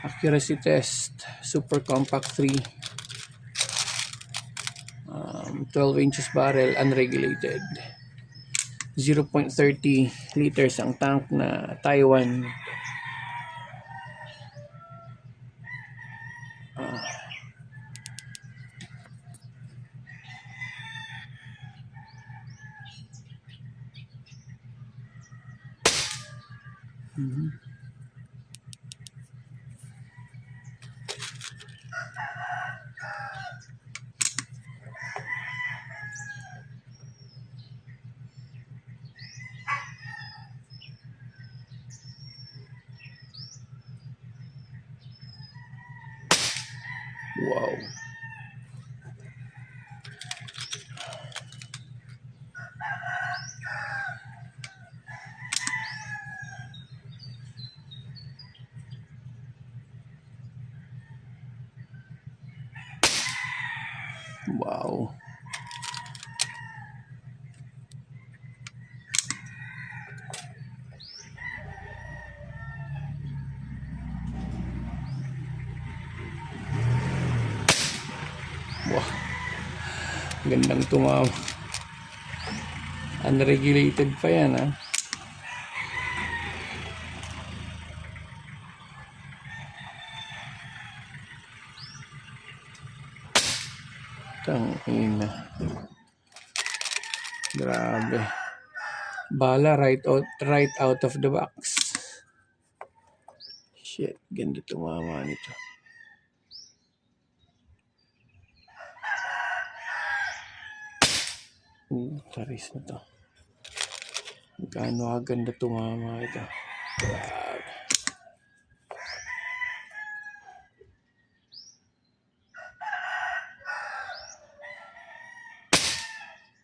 Accuracy test, Super Compact 3. 12 inches barrel, unregulated. 0.30 liters ang tank na Taiwan. Wow. Wow. Wow. Gandang tumama. Unregulated pa yan, ha. Tangina. Grabe. Bala right out of the box. Shit, ganda tumama nito. Taris na to. Gaano kaganda tumama ito. Grabe.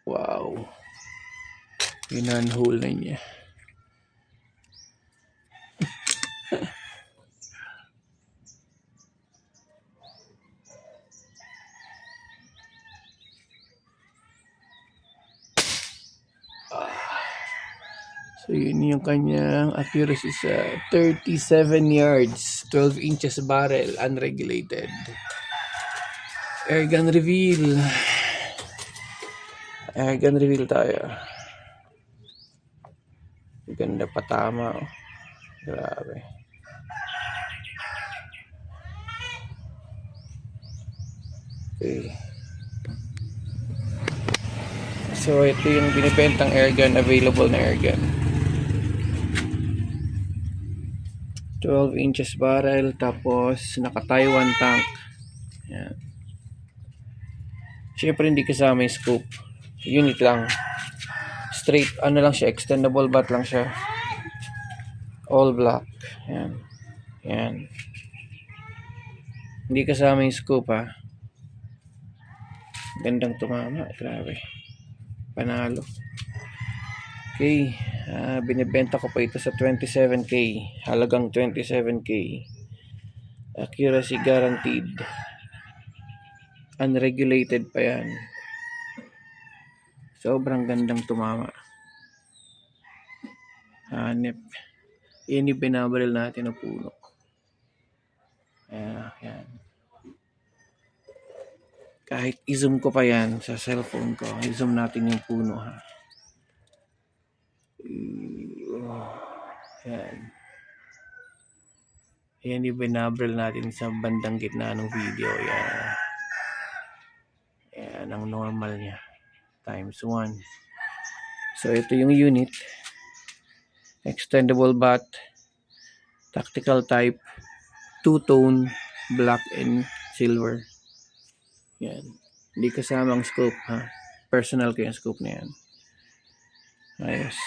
Wow. Pinanhole na niya. So yun yung kanyang accuracy sa 37 yards, 12 inches barrel, unregulated. Airgun reveal. Airgun reveal tayo. Ganda pa tama. Oh. Grabe. Okay. So ito yung binibentang airgun, available na airgun. 12 inches barrel, tapos naka Taiwan tank. Yan. Siyempre hindi kasama yung scope. Unit lang. Straight, ano lang siya, extendable bat lang siya. All black. Yan. Yan. Hindi kasama yung scope, ha. Gandang tumama. Grabe. Panalo. Okay. Binibenta ko pa ito sa 27k. Halagang 27k. Accuracy guaranteed. Unregulated pa yan. Sobrang gandang tumama. Hanip. Yan yung binabaril natin na puno. Yan. Kahit i-zoom ko pa yan sa cellphone ko, i-zoom natin yung puno, ha. Yan. Yan yung binabaril natin sa bandang gitna ng video. Yan ang normal niya. Times 1. So ito yung unit. Extendable bat. Tactical type. Two-tone. Black and silver. Yan. Hindi kasama ang scope, ha. Personal ko yung scope na yan. Ayos.